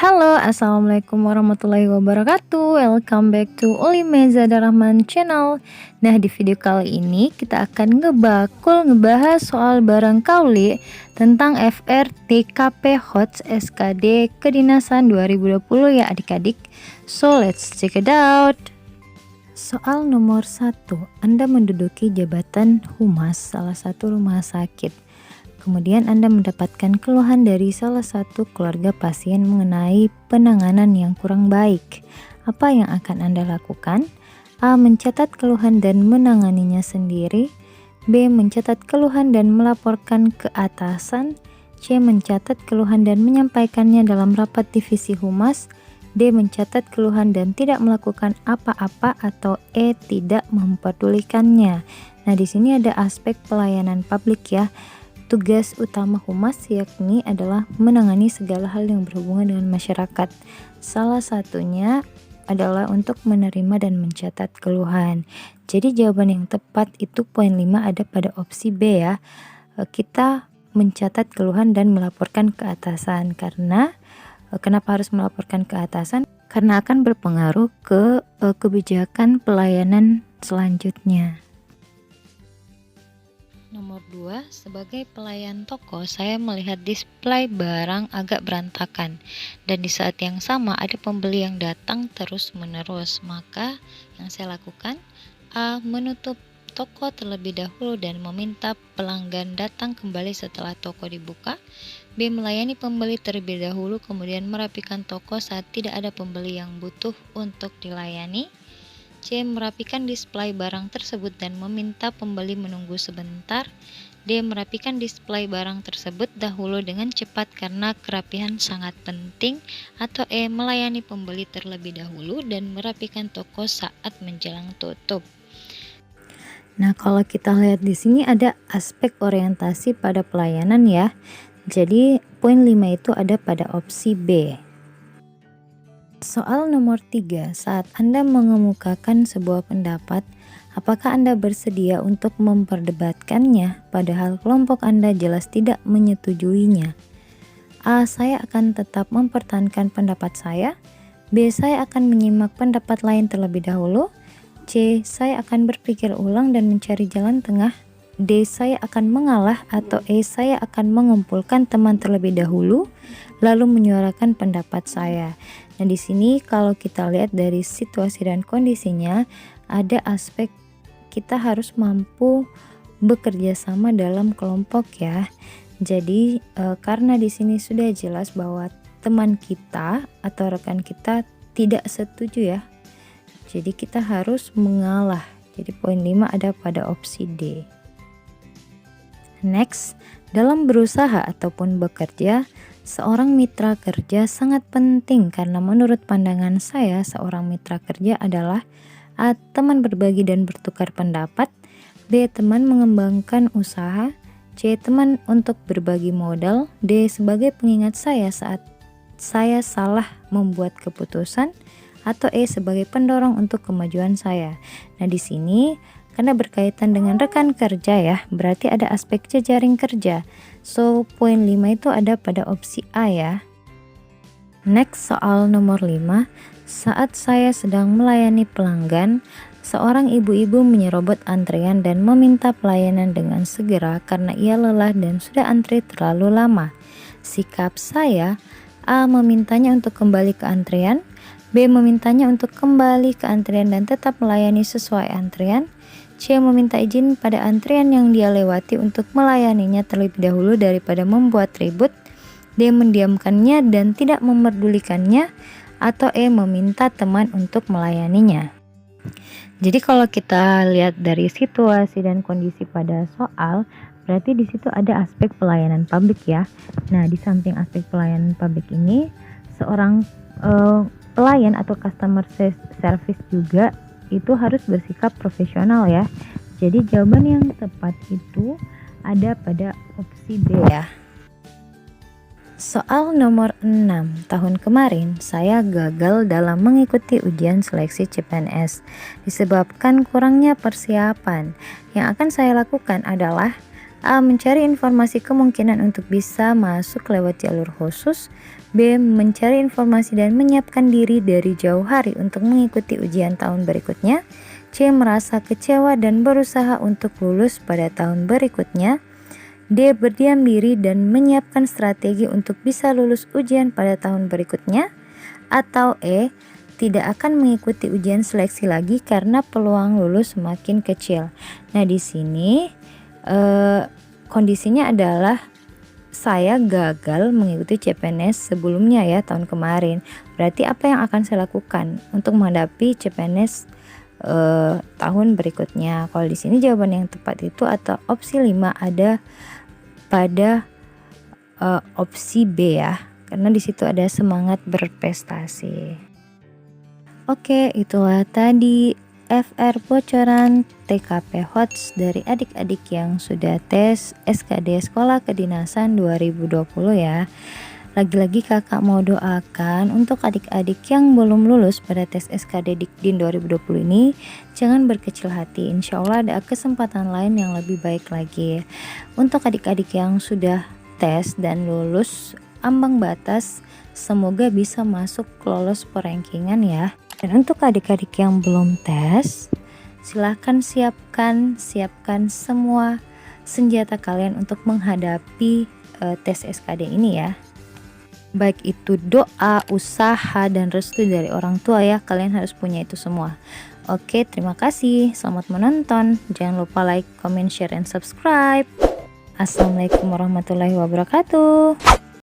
Halo, assalamualaikum warahmatullahi wabarakatuh. Welcome back to Ulimeza Darahman channel. Nah, di video kali ini kita akan ngebahas soal barang kauli tentang FRTKP HOTS SKD Kedinasan 2020 ya adik-adik. So let's check it out. Soal nomor 1, Anda menduduki jabatan humas salah satu rumah sakit. Kemudian Anda mendapatkan keluhan dari salah satu keluarga pasien mengenai penanganan yang kurang baik. Apa yang akan Anda lakukan? A. Mencatat keluhan dan menanganinya sendiri. B. Mencatat keluhan dan melaporkan ke atasan. C. Mencatat keluhan dan menyampaikannya dalam rapat divisi humas. D. Mencatat keluhan dan tidak melakukan apa-apa, atau E. Tidak mempedulikannya. Nah, di sini ada aspek pelayanan publik ya. Tugas utama humas yakni adalah menangani segala hal yang berhubungan dengan masyarakat. Salah satunya adalah untuk menerima dan mencatat keluhan. Jadi jawaban yang tepat itu poin 5 ada pada opsi B ya. Kita mencatat keluhan dan melaporkan ke atasan. Karena kenapa harus melaporkan ke atasan? Karena akan berpengaruh ke kebijakan pelayanan selanjutnya. Nomor 2, sebagai pelayan toko, saya melihat display barang agak berantakan dan di saat yang sama ada pembeli yang datang terus-menerus. Maka yang saya lakukan, A. Menutup toko terlebih dahulu dan meminta pelanggan datang kembali setelah toko dibuka. B. Melayani pembeli terlebih dahulu kemudian merapikan toko saat tidak ada pembeli yang butuh untuk dilayani. C. Merapikan display barang tersebut dan meminta pembeli menunggu sebentar. D. Merapikan display barang tersebut dahulu dengan cepat karena kerapihan sangat penting. Atau E. Melayani pembeli terlebih dahulu dan merapikan toko saat menjelang tutup. Nah, kalau kita lihat di sini ada aspek orientasi pada pelayanan ya. Jadi poin 5 itu ada pada opsi B. Soal nomor 3, saat Anda mengemukakan sebuah pendapat, apakah Anda bersedia untuk memperdebatkannya padahal kelompok Anda jelas tidak menyetujuinya? A. Saya akan tetap mempertahankan pendapat saya. B. Saya akan menyimak pendapat lain terlebih dahulu. C. Saya akan berpikir ulang dan mencari jalan tengah. D. Saya akan mengalah. Atau E. Saya akan mengumpulkan teman terlebih dahulu lalu menyuarakan pendapat saya. Nah, di sini kalau kita lihat dari situasi dan kondisinya, ada aspek kita harus mampu bekerja sama dalam kelompok ya. Jadi karena di sini sudah jelas bahwa teman kita atau rekan kita tidak setuju ya. Jadi kita harus mengalah. Jadi poin 5 ada pada opsi D. Next, dalam berusaha ataupun bekerja, seorang mitra kerja sangat penting karena menurut pandangan saya seorang mitra kerja adalah A. Teman berbagi dan bertukar pendapat. B. Teman mengembangkan usaha. C. Teman untuk berbagi modal. D. Sebagai pengingat saya saat saya salah membuat keputusan. Atau E. Sebagai pendorong untuk kemajuan saya. Nah, di sini karena berkaitan dengan rekan kerja ya, berarti ada aspek jejaring kerja. So, poin 5 itu ada pada opsi A ya. Next, soal nomor 5. Saat saya sedang melayani pelanggan, seorang ibu-ibu menyerobot antrean dan meminta pelayanan dengan segera karena ia lelah dan sudah antri terlalu lama. Sikap saya, A. Memintanya untuk kembali ke antrean. B. Memintanya untuk kembali ke antrean dan tetap melayani sesuai antrean. C. Meminta izin pada antrian yang dia lewati untuk melayaninya terlebih dahulu daripada membuat ribut. D. Mendiamkannya dan tidak memerdulikannya. Atau E. Meminta teman untuk melayaninya. Jadi kalau kita lihat dari situasi dan kondisi pada soal, berarti di situ ada aspek pelayanan publik ya. Nah, di samping aspek pelayanan publik ini, seorang pelayan atau customer service juga itu harus bersikap profesional ya. Jadi jawaban yang tepat itu ada pada opsi B ya. Soal nomor 6, tahun kemarin saya gagal dalam mengikuti ujian seleksi CPNS disebabkan kurangnya persiapan. Yang akan saya lakukan adalah A. Mencari informasi kemungkinan untuk bisa masuk lewat jalur khusus. B. Mencari informasi dan menyiapkan diri dari jauh hari untuk mengikuti ujian tahun berikutnya. C. Merasa kecewa dan berusaha untuk lulus pada tahun berikutnya. D. Berdiam diri dan menyiapkan strategi untuk bisa lulus ujian pada tahun berikutnya. Atau E. Tidak akan mengikuti ujian seleksi lagi karena peluang lulus semakin kecil. Nah, di sini kondisinya adalah saya gagal mengikuti CPNS sebelumnya ya, tahun kemarin. Berarti apa yang akan saya lakukan untuk menghadapi CPNS tahun berikutnya? Kalau di sini jawaban yang tepat itu atau opsi 5 ada pada opsi B ya, karena di situ ada semangat berprestasi. Oke, itulah tadi FR bocoran TKP HOTS dari adik-adik yang sudah tes SKD Sekolah Kedinasan 2020 ya. Lagi-lagi kakak mau doakan untuk adik-adik yang belum lulus pada tes SKD Dikdin 2020 ini, jangan berkecil hati, insya Allah ada kesempatan lain yang lebih baik lagi. Untuk adik-adik yang sudah tes dan lulus ambang batas, semoga bisa masuk lolos perankingan ya. Dan untuk adik-adik yang belum tes, silahkan siapkan semua senjata kalian untuk menghadapi tes SKD ini ya. Baik itu doa, usaha, dan restu dari orang tua ya, kalian harus punya itu semua. Oke, terima kasih, selamat menonton. Jangan lupa like, comment, share, and subscribe. Assalamualaikum warahmatullahi wabarakatuh.